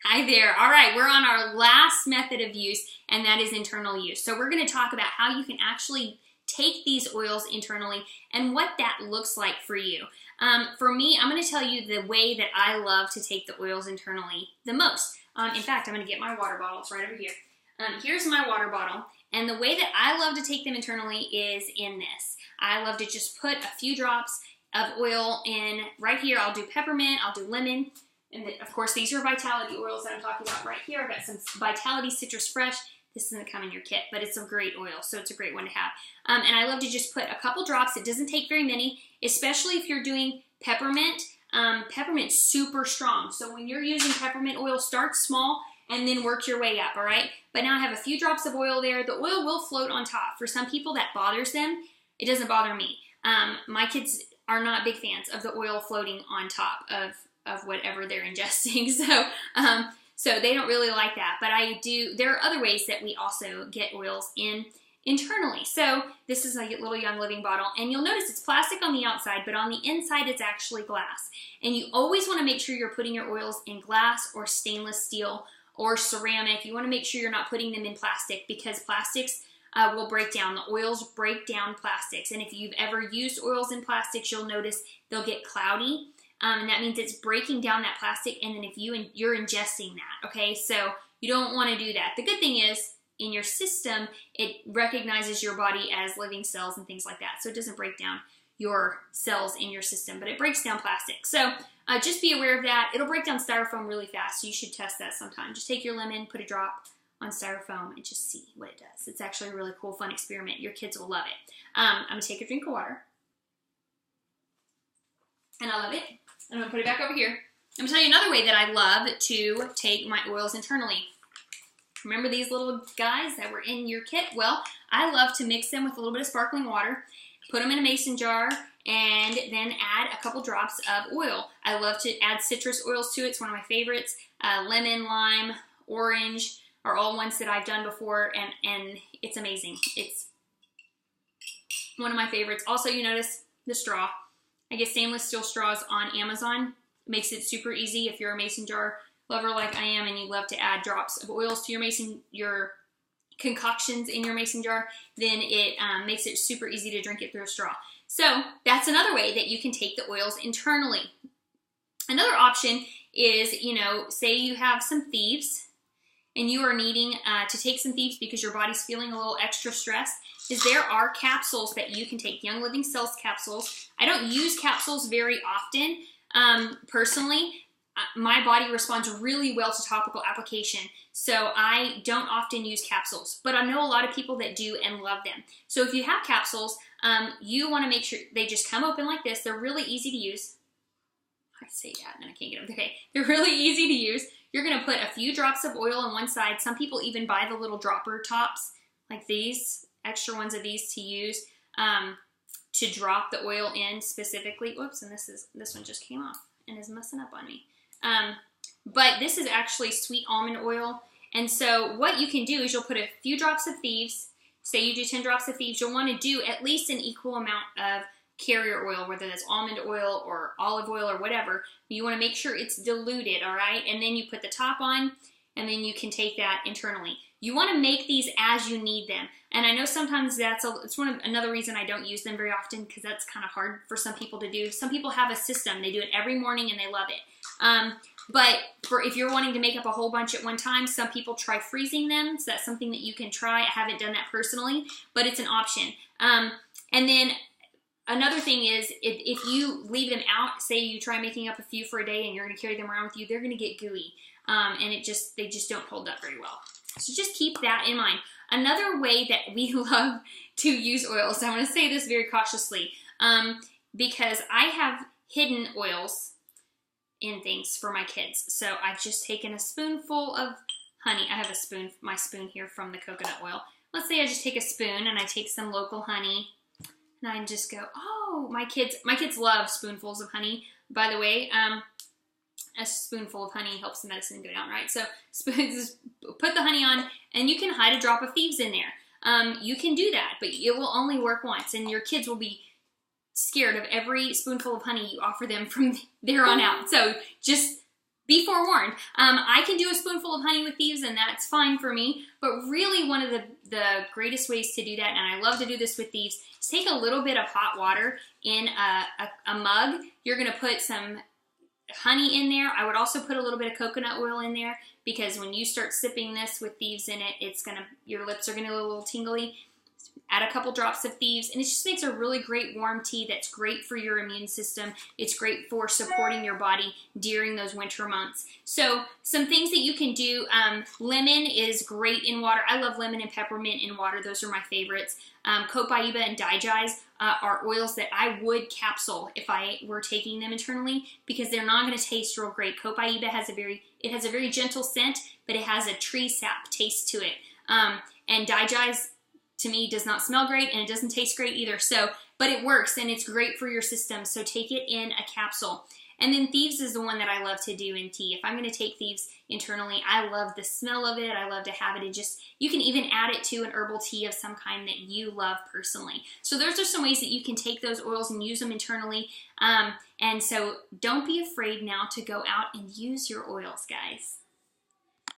Hi there. All right, we're on our last method of use, and that is internal use. So we're going to talk about how you can actually take these oils internally and what that looks like for you. For me, I'm going to tell you the way that I love to take the oils internally the most. In fact, I'm going to get my water bottles right over here. Here's my water bottle, and the way that I love to take them internally is in this. I love to just put a few drops of oil in right here. I'll do peppermint, I'll do lemon, and then, of course, these are Vitality oils that I'm talking about right here. I've got some Vitality Citrus Fresh. This doesn't come in your kit, but it's a great oil, so it's a great one to have. And I love to just put a couple drops. It doesn't take very many, especially if you're doing peppermint. Peppermint's super strong, so when you're using peppermint oil, start small and then work your way up, all right? But now I have a few drops of oil there. The oil will float on top. For some people, that bothers them. It doesn't bother me. My kids are not big fans of the oil floating on top of whatever they're ingesting. So they don't really like that. But I do, there are other ways that we also get oils in internally. So this is a little Young Living bottle, and you'll notice it's plastic on the outside, but on the inside it's actually glass. And you always want to make sure you're putting your oils in glass or stainless steel or ceramic. You want to make sure you're not putting them in plastic, because plastics will break down. The oils break down plastics. And if you've ever used oils in plastics, you'll notice they'll get cloudy. And that means it's breaking down that plastic, and then if you're ingesting that, okay? So you don't want to do that. The good thing is, in your system, it recognizes your body as living cells and things like that. So it doesn't break down your cells in your system, but it breaks down plastic. So just be aware of that. It'll break down styrofoam really fast, so you should test that sometime. Just take your lemon, put a drop on styrofoam, and just see what it does. It's actually a really cool, fun experiment. Your kids will love it. I'm going to take a drink of water. And I love it. I'm going to put it back over here. I'm going to tell you another way that I love to take my oils internally. Remember these little guys that were in your kit? Well, I love to mix them with a little bit of sparkling water, put them in a mason jar, and then add a couple drops of oil. I love to add citrus oils to it. It's one of my favorites. Lemon, lime, orange are all ones that I've done before, and it's amazing. It's one of my favorites. Also, you notice the straw. I get stainless steel straws on Amazon. It makes it super easy if you're a mason jar lover like I am and you love to add drops of oils to your concoctions in your mason jar, then it makes it super easy to drink it through a straw. So that's another way that you can take the oils internally. Another option is, say you have some thieves and you are needing to take some thieves because your body's feeling a little extra stressed, is there are capsules that you can take, Young Living Cells capsules. I don't use capsules very often. Personally, my body responds really well to topical application, so I don't often use capsules, but I know a lot of people that do and love them. So if you have capsules, you want to make sure they just come open like this. They're really easy to use. I say that and then I can't get them. Okay, they're really easy to use. You're going to put a few drops of oil on one side. Some people even buy the little dropper tops like these, extra ones of these to use to drop the oil in specifically. Whoops, and this one just came off and is messing up on me. But this is actually sweet almond oil. And so what you can do is you'll put a few drops of thieves. Say you do 10 drops of thieves, you'll want to do at least an equal amount of carrier oil, whether that's almond oil or olive oil or whatever. You want to make sure it's diluted, all right? And then you put the top on, and then you can take that internally. You want to make these as you need them. And I know sometimes it's another reason I don't use them very often, because that's kind of hard for some people to do. Some people have a system. They do it every morning and they love it. But if you're wanting to make up a whole bunch at one time, some people try freezing them. So that's something that you can try. I haven't done that personally, but it's an option. And then another thing is, if you leave them out, say you try making up a few for a day and you're going to carry them around with you, they're going to get gooey. And they just don't hold up very well. So just keep that in mind. Another way that we love to use oils, I'm going to say this very cautiously, because I have hidden oils in things for my kids. So I've just taken a spoonful of honey. I have my spoon here from the coconut oil. Let's say I just take a spoon and I take some local honey and I just go, oh, my kids love spoonfuls of honey, by the way. A spoonful of honey helps the medicine go down, right? So put the honey on, and you can hide a drop of thieves in there. You can do that, but it will only work once, and your kids will be scared of every spoonful of honey you offer them from there on out. So just be forewarned. I can do a spoonful of honey with thieves, and that's fine for me. But really, one of the greatest ways to do that, and I love to do this with thieves, is take a little bit of hot water in a mug. You're going to put some honey in there. I would also put a little bit of coconut oil in there, because when you start sipping this with thieves in it, your lips are going to get a little tingly. Add a couple drops of thieves, and it just makes a really great warm tea that's great for your immune system. It's great for supporting your body during those winter months. So some things that you can do, lemon is great in water. I love lemon and peppermint in water. Those are my favorites. Copaiba and Digize are oils that I would capsule if I were taking them internally, because they're not going to taste real great. Copaiba has a very gentle scent, but it has a tree sap taste to it. And Digize, to me, does not smell great, and it doesn't taste great either. So, but it works, and it's great for your system. So take it in a capsule. And then thieves is the one that I love to do in tea. If I'm going to take thieves internally, I love the smell of it. I love to have it. You can even add it to an herbal tea of some kind that you love personally. So those are some ways that you can take those oils and use them internally. And so don't be afraid now to go out and use your oils, guys.